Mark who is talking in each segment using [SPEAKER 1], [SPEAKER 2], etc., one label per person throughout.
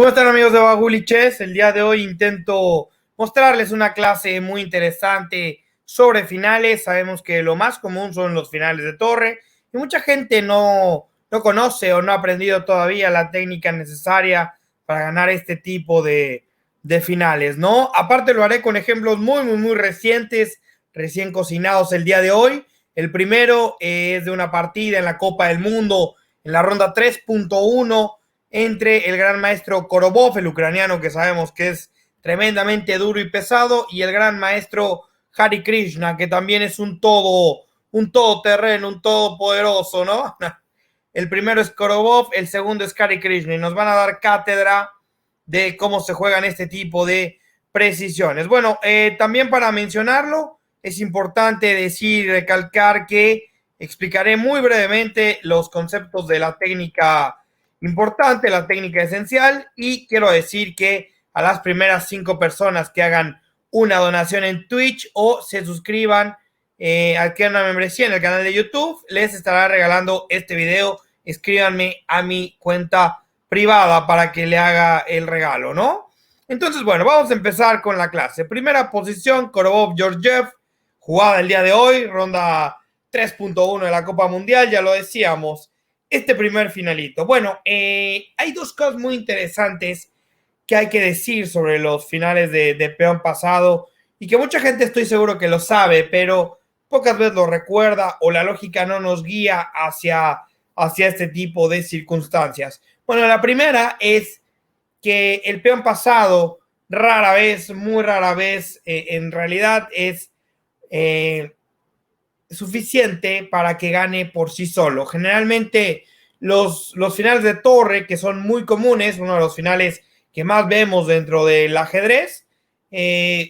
[SPEAKER 1] ¿Cómo están, amigos de Baguli Chess? El día de hoy intento mostrarles una clase muy interesante sobre finales. Sabemos que lo más común son los finales de torre y mucha gente no conoce o no ha aprendido todavía la técnica necesaria para ganar este tipo de finales, ¿no? Aparte lo haré con ejemplos muy recientes, recién cocinados el día de hoy. El primero es de una partida en la Copa del Mundo en la ronda 3.1 entre el gran maestro Korobov, el ucraniano que sabemos que es tremendamente duro y pesado, y el gran maestro Hare Krishna, que también es un todoterreno, un todopoderoso, ¿no? El primero es Korobov, el segundo es Hare Krishna, y nos van a dar cátedra de cómo se juegan este tipo de precisiones. Bueno, también para mencionarlo, es importante decir, recalcar que explicaré muy brevemente los conceptos de la técnica importante, la técnica esencial, y quiero decir que a las primeras 5 personas que hagan una donación en Twitch o se suscriban a una membresía en el canal de YouTube, les estará regalando este video. Escríbanme a mi cuenta privada para que le haga el regalo, ¿no? Entonces, bueno, vamos a empezar con la clase. Primera posición, Korobov-Georgiev, jugada el día de hoy, ronda 3.1 de la Copa Mundial, ya lo decíamos, este primer finalito. Bueno, hay dos cosas muy interesantes que hay que decir sobre los finales de peón pasado y que mucha gente estoy seguro que lo sabe, pero pocas veces lo recuerda o la lógica no nos guía hacia este tipo de circunstancias. Bueno, la primera es que el peón pasado rara vez, muy rara vez, en realidad es suficiente para que gane por sí solo. Generalmente los finales de torre, que son muy comunes, uno de los finales que más vemos dentro del ajedrez,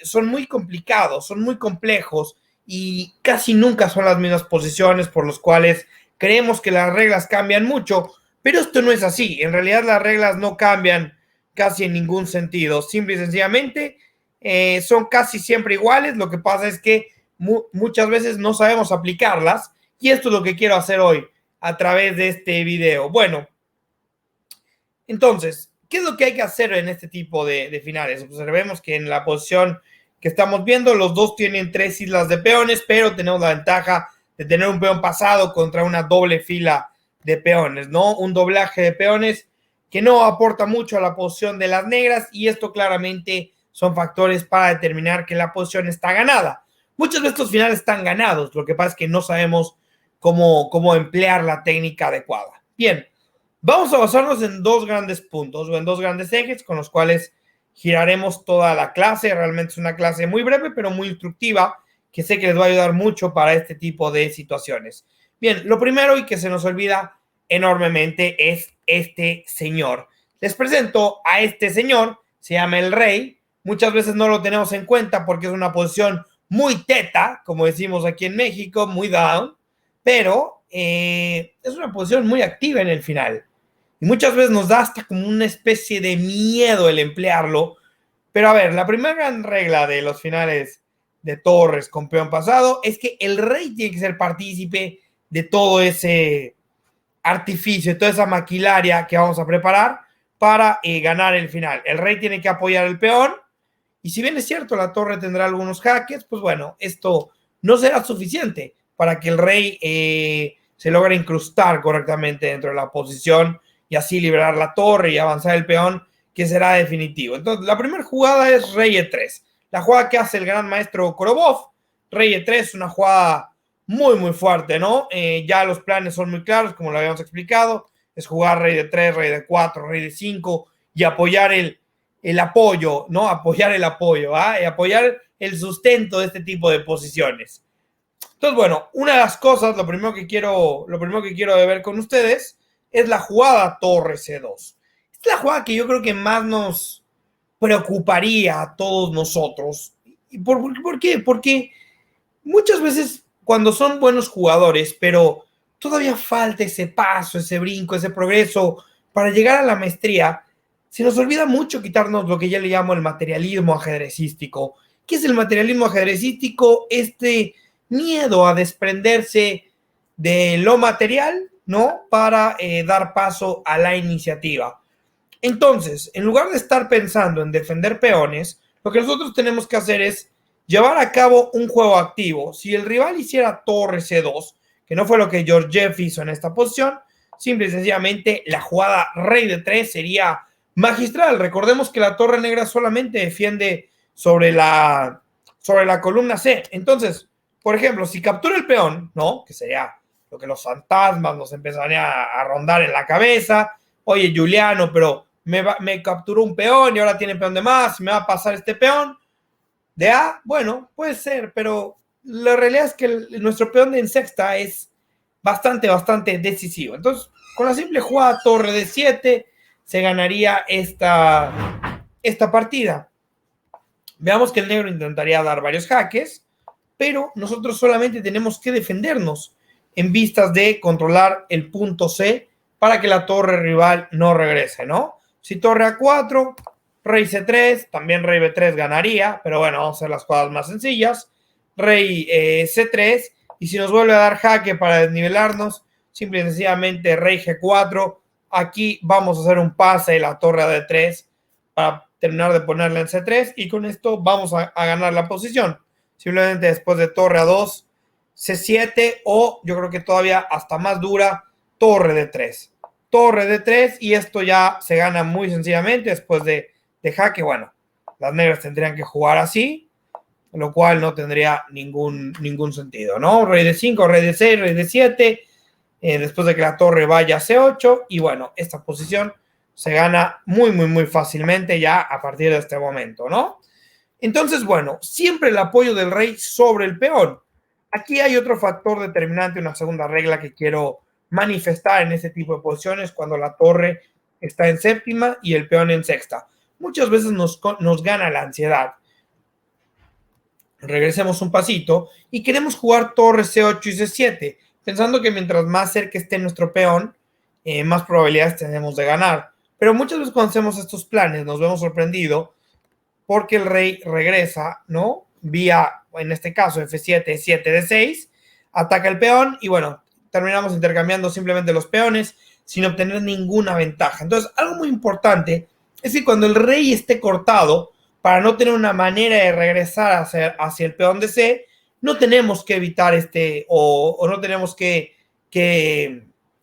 [SPEAKER 1] son muy complicados, son muy complejos y casi nunca son las mismas posiciones, por los cuales creemos que las reglas cambian mucho, pero esto no es así. En realidad las reglas no cambian casi en ningún sentido. Simple y sencillamente son casi siempre iguales. Lo que pasa es que muchas veces no sabemos aplicarlas, y esto es lo que quiero hacer hoy a través de este video. Bueno, entonces, ¿qué es lo que hay que hacer en este tipo de finales? Observemos que en la posición que estamos viendo, los dos tienen 3 islas de peones, pero tenemos la ventaja de tener un peón pasado contra una doble fila de peones, ¿no? Un doblaje de peones que no aporta mucho a la posición de las negras, y esto claramente son factores para determinar que la posición está ganada. Muchos de estos finales están ganados, lo que pasa es que no sabemos cómo emplear la técnica adecuada. Bien, vamos a basarnos en dos grandes puntos o en dos grandes ejes con los cuales giraremos toda la clase. Realmente es una clase muy breve, pero muy instructiva, que sé que les va a ayudar mucho para este tipo de situaciones. Bien, lo primero y que se nos olvida enormemente es este señor. Les presento a este señor, se llama el rey. Muchas veces no lo tenemos en cuenta porque es una posición muy teta, como decimos aquí en México, muy down, pero es una posición muy activa en el final. Y muchas veces nos da hasta como una especie de miedo el emplearlo. Pero a ver, la primera gran regla de los finales de torres con peón pasado es que el rey tiene que ser partícipe de todo ese artificio, toda esa maquinaria que vamos a preparar para ganar el final. El rey tiene que apoyar el peón, y si bien es cierto, la torre tendrá algunos jaques, pues bueno, esto no será suficiente para que el rey se logre incrustar correctamente dentro de la posición y así liberar la torre y avanzar el peón, que será definitivo. Entonces, la primera jugada es rey E3. La jugada que hace el gran maestro Korobov, rey E3, una jugada muy fuerte, ¿no? Ya los planes son muy claros, como lo habíamos explicado. Es jugar rey de 3, rey de 4, rey de 5 y apoyar el apoyo, ¿no? Apoyar el apoyo, ¿ah? Y apoyar el sustento de este tipo de posiciones. Entonces, bueno, una de las cosas, lo primero que quiero ver con ustedes es la jugada torre C2. Esta es la jugada que yo creo que más nos preocuparía a todos nosotros. ¿Y por qué? Porque muchas veces cuando son buenos jugadores, pero todavía falta ese paso, ese brinco, ese progreso para llegar a la maestría, se nos olvida mucho quitarnos lo que ya le llamo el materialismo ajedrecístico. ¿Qué es el materialismo ajedrecístico? Este miedo a desprenderse de lo material, ¿no? Para dar paso a la iniciativa. Entonces, en lugar de estar pensando en defender peones, lo que nosotros tenemos que hacer es llevar a cabo un juego activo. Si el rival hiciera torre C2, que no fue lo que Georgiev hizo en esta posición, simple y sencillamente la jugada rey de 3 sería magistral. Recordemos que la torre negra solamente defiende sobre la columna C. Entonces, por ejemplo, si captura el peón, ¿no? Que sería lo que los fantasmas nos empezarían a rondar en la cabeza. Oye, Juliano, pero me capturó un peón y ahora tiene peón de más, me va a pasar este peón de A. Bueno, puede ser, pero la realidad es que nuestro peón en sexta es bastante decisivo. Entonces, con la simple jugada torre de 7 se ganaría esta partida. Veamos que el negro intentaría dar varios jaques, pero nosotros solamente tenemos que defendernos en vistas de controlar el punto C para que la torre rival no regrese, ¿no? Si torre A4, rey C3, también rey B3 ganaría, pero bueno, vamos a hacer las jugadas más sencillas. Rey C3, y si nos vuelve a dar jaque para desnivelarnos, simple y sencillamente rey G4. Aquí vamos a hacer un pase de la torre a D3 para terminar de ponerla en C3 y con esto vamos a ganar la posición. Simplemente después de torre a 2, C7 o yo creo que todavía hasta más dura, torre de 3. Torre de 3 y esto ya se gana muy sencillamente después de jaque. Bueno, las negras tendrían que jugar así, lo cual no tendría ningún sentido, ¿no? Rey de 5, rey de 6, rey de 7, después de que la torre vaya a C8 y bueno, esta posición se gana muy fácilmente ya a partir de este momento, ¿no? Entonces, bueno, siempre el apoyo del rey sobre el peón. Aquí hay otro factor determinante, una segunda regla que quiero manifestar en este tipo de posiciones cuando la torre está en séptima y el peón en sexta. Muchas veces nos gana la ansiedad. Regresemos un pasito y queremos jugar torre C8 y C7, pensando que mientras más cerca esté nuestro peón, más probabilidades tenemos de ganar. Pero muchas veces cuando hacemos estos planes nos vemos sorprendidos porque el rey regresa, ¿no? Vía, en este caso, F7, 7 de 6, ataca el peón y bueno, terminamos intercambiando simplemente los peones sin obtener ninguna ventaja. Entonces, algo muy importante es que cuando el rey esté cortado, para no tener una manera de regresar hacia el peón de C, no tenemos que evitar o no tenemos que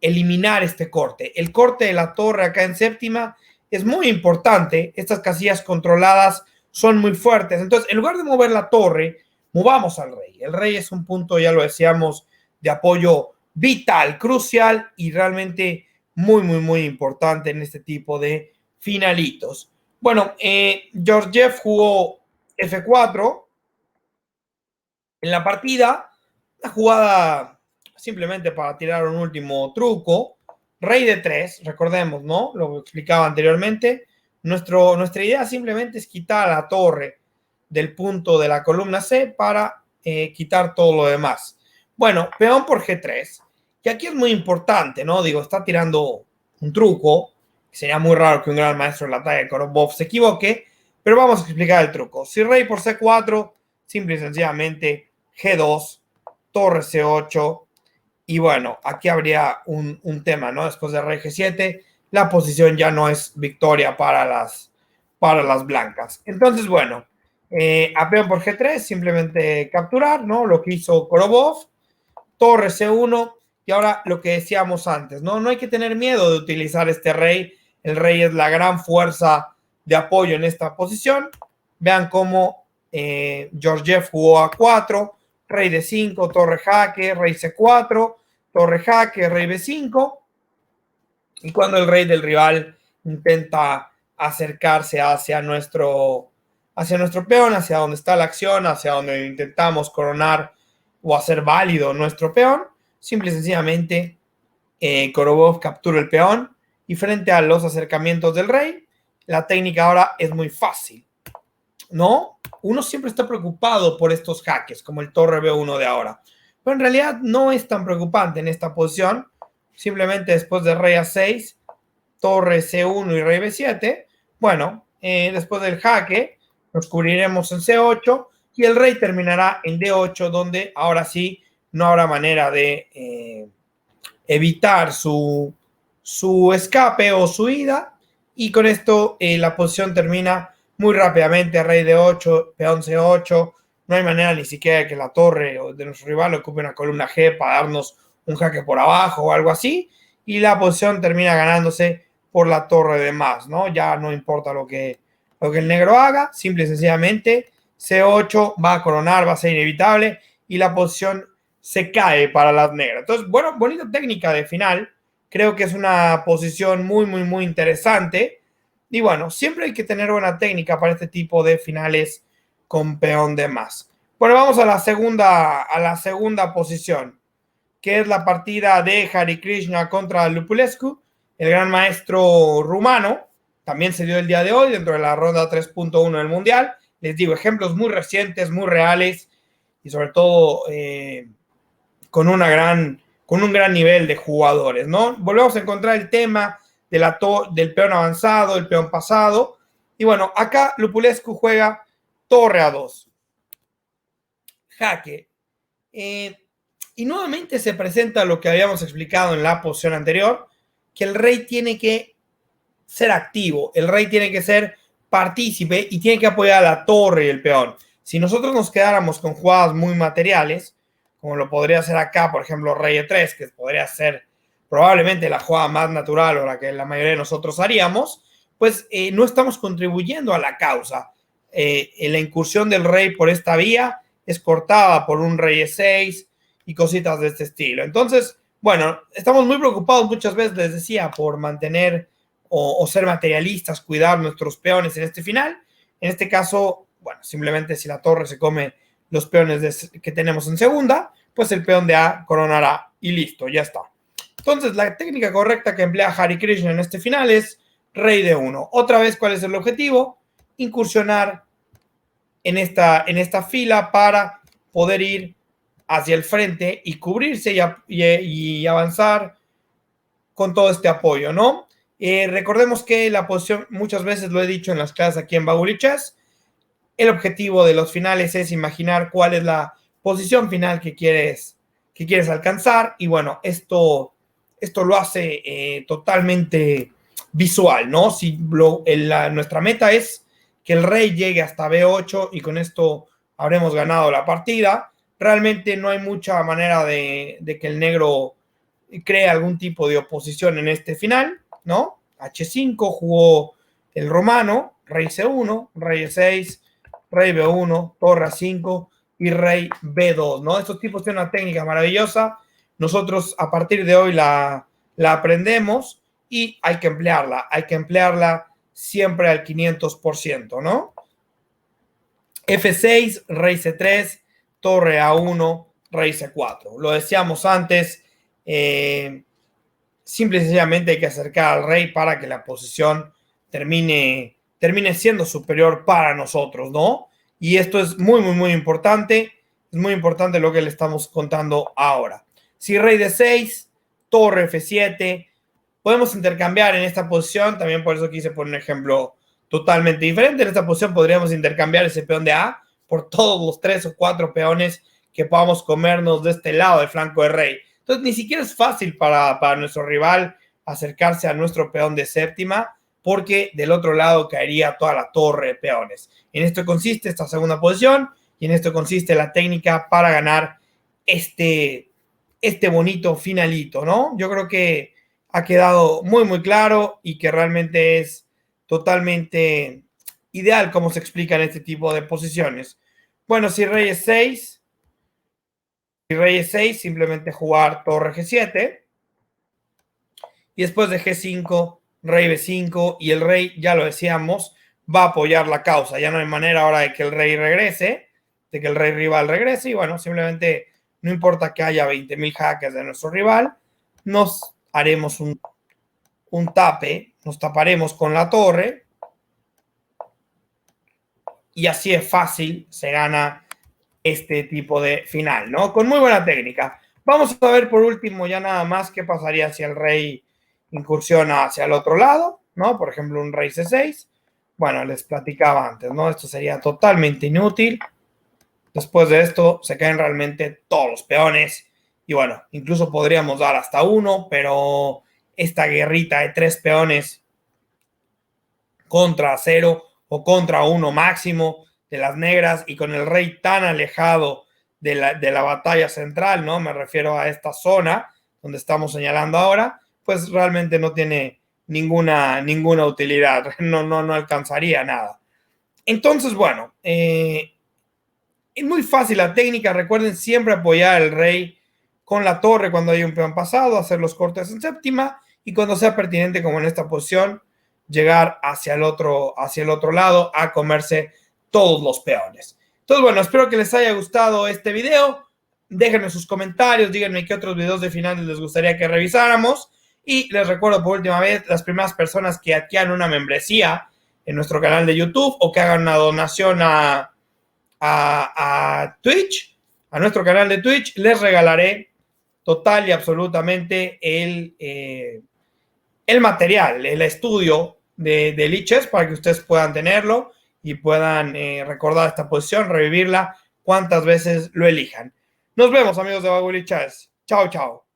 [SPEAKER 1] eliminar este corte. El corte de la torre acá en séptima es muy importante. Estas casillas controladas son muy fuertes. Entonces, en lugar de mover la torre, movamos al rey. El rey es un punto, ya lo decíamos, de apoyo vital, crucial y realmente muy importante en este tipo de finalitos. Bueno, Georgiev jugó F4 en la partida, una jugada simplemente para tirar un último truco. Rey de 3, recordemos, ¿no? Lo explicaba anteriormente. Nuestra idea simplemente es quitar la torre del punto de la columna C para quitar todo lo demás. Bueno, peón por G3. Y aquí es muy importante, ¿no? Digo, está tirando un truco. Sería muy raro que un gran maestro de la talla de Korobov se equivoque. Pero vamos a explicar el truco. Si rey por C4, simple y sencillamente G2, torre C8. Y bueno, aquí habría un tema, ¿no? Después de rey G7, la posición ya no es victoria para las blancas. Entonces, bueno, a peón por G3, simplemente capturar, ¿no? Lo que hizo Korobov, torre C1, y ahora lo que decíamos antes, ¿no? No hay que tener miedo de utilizar este rey. El rey es la gran fuerza de apoyo en esta posición. Vean cómo Georgiev jugó a 4, rey de 5, torre jaque, rey C4, torre jaque, rey B5. Y cuando el rey del rival intenta acercarse hacia nuestro peón, hacia donde está la acción, hacia donde intentamos coronar o hacer válido nuestro peón, simple y sencillamente Korobov captura el peón y frente a los acercamientos del rey, la técnica ahora es muy fácil, ¿no? Uno siempre está preocupado por estos jaques, como el torre B1 de ahora, pero en realidad no es tan preocupante en esta posición. Simplemente después de rey A6, torre C1 y rey B7, bueno, después del jaque, nos cubriremos en C8 y el rey terminará en D8, donde ahora sí no habrá manera de evitar su escape o su ida. Y con esto la posición termina muy rápidamente. Rey de 8, peón C8. No hay manera ni siquiera de que la torre de nuestro rival ocupe una columna G para darnos un jaque por abajo o algo así. Y la posición termina ganándose por la torre de más, ¿no? Ya no importa lo que el negro haga, simple y sencillamente C8 va a coronar, va a ser inevitable y la posición se cae para las negras. Entonces, bueno, bonita técnica de final. Creo que es una posición muy, muy, muy interesante. Y bueno, siempre hay que tener buena técnica para este tipo de finales con peón de más. Bueno, vamos a la segunda posición, que es la partida de Hare Krishna contra Lupulescu, el gran maestro rumano. También se dio el día de hoy dentro de la ronda 3.1 del Mundial. Les digo, ejemplos muy recientes, muy reales y sobre todo con un gran nivel de jugadores, ¿no? Volvemos a encontrar el tema del peón avanzado, el peón pasado. Y bueno, acá Lupulescu juega torre a 2. Jaque. Y nuevamente se presenta lo que habíamos explicado en la posición anterior, que el rey tiene que ser activo, el rey tiene que ser partícipe y tiene que apoyar a la torre y el peón. Si nosotros nos quedáramos con jugadas muy materiales, como lo podría hacer acá, por ejemplo, rey E3, que podría ser probablemente la jugada más natural o la que la mayoría de nosotros haríamos, pues no estamos contribuyendo a la causa. La incursión del rey por esta vía es cortada por un rey E6 y cositas de este estilo. Entonces, bueno, estamos muy preocupados muchas veces, les decía, por mantener o ser materialistas, cuidar nuestros peones en este final. En este caso, bueno, simplemente si la torre se come los peones que tenemos en segunda, pues el peón de A coronará y listo, ya está. Entonces, la técnica correcta que emplea Hare Krishna en este final es rey de 1. Otra vez, ¿cuál es el objetivo? Incursionar en esta fila para poder ir hacia el frente y cubrirse y avanzar con todo este apoyo, ¿no? Recordemos que la posición, muchas veces lo he dicho en las clases aquí en Bagulichess, el objetivo de los finales es imaginar cuál es la posición final que quieres alcanzar y bueno, esto lo hace totalmente visual, ¿no? Si nuestra meta es que el rey llegue hasta B8 y con esto habremos ganado la partida, realmente no hay mucha manera de que el negro cree algún tipo de oposición en este final, ¿no? H5 jugó el romano, rey C1, rey E6, rey B1, torre A5 y rey B2, ¿no? Estos tipos tienen una técnica maravillosa. Nosotros a partir de hoy la aprendemos y hay que emplearla siempre al 500%, ¿no? F6, rey C3, torre A1, rey C4. Lo decíamos antes, simple y sencillamente hay que acercar al rey para que la posición termine siendo superior para nosotros, ¿no? Y esto es muy, muy, muy importante. Es muy importante lo que le estamos contando ahora. Si rey de 6, torre F7, podemos intercambiar en esta posición. También por eso quise poner un ejemplo totalmente diferente. En esta posición podríamos intercambiar ese peón de A por todos los 3 o 4 peones que podamos comernos de este lado del flanco de rey. Entonces, ni siquiera es fácil para nuestro rival acercarse a nuestro peón de séptima, porque del otro lado caería toda la torre de peones. En esto consiste esta segunda posición y en esto consiste la técnica para ganar este bonito finalito, ¿no? Yo creo que ha quedado muy, muy claro y que realmente es totalmente ideal cómo se explican este tipo de posiciones. Bueno, si rey es 6, rey E6, simplemente jugar torre G7. Y después de G5, rey B5. Y el rey, ya lo decíamos, va a apoyar la causa. Ya no hay manera ahora de que el rey regrese, de que el rey rival regrese. Y bueno, simplemente no importa que haya 20,000 jaques de nuestro rival, nos haremos un tape, nos taparemos con la torre. Y así es fácil, se gana este tipo de final, ¿no? Con muy buena técnica. Vamos a ver por último ya nada más qué pasaría si el rey incursiona hacia el otro lado, ¿no? Por ejemplo, un rey C6. Bueno, les platicaba antes, ¿no? Esto sería totalmente inútil. Después de esto se caen realmente todos los peones. Y bueno, incluso podríamos dar hasta uno, pero esta guerrita de 3 peones contra 0 o contra 1 máximo de las negras, y con el rey tan alejado de la batalla central, ¿no? Me refiero a esta zona donde estamos señalando ahora, pues realmente no tiene ninguna utilidad, no alcanzaría nada. Entonces, bueno, es muy fácil la técnica. Recuerden siempre apoyar al rey con la torre cuando hay un peón pasado, hacer los cortes en séptima, y cuando sea pertinente, como en esta posición, llegar hacia el otro lado a comerse todos los peones. Entonces, bueno, espero que les haya gustado este video. Déjenme sus comentarios, díganme qué otros videos de finales les gustaría que revisáramos. Y les recuerdo por última vez, las primeras personas que adquieran una membresía en nuestro canal de YouTube o que hagan una donación a Twitch, a nuestro canal de Twitch, les regalaré total y absolutamente el material, el estudio de liches para que ustedes puedan tenerlo y puedan recordar esta posición, revivirla cuantas veces lo elijan. Nos vemos, amigos de Bagul y Chess. Chao, chao.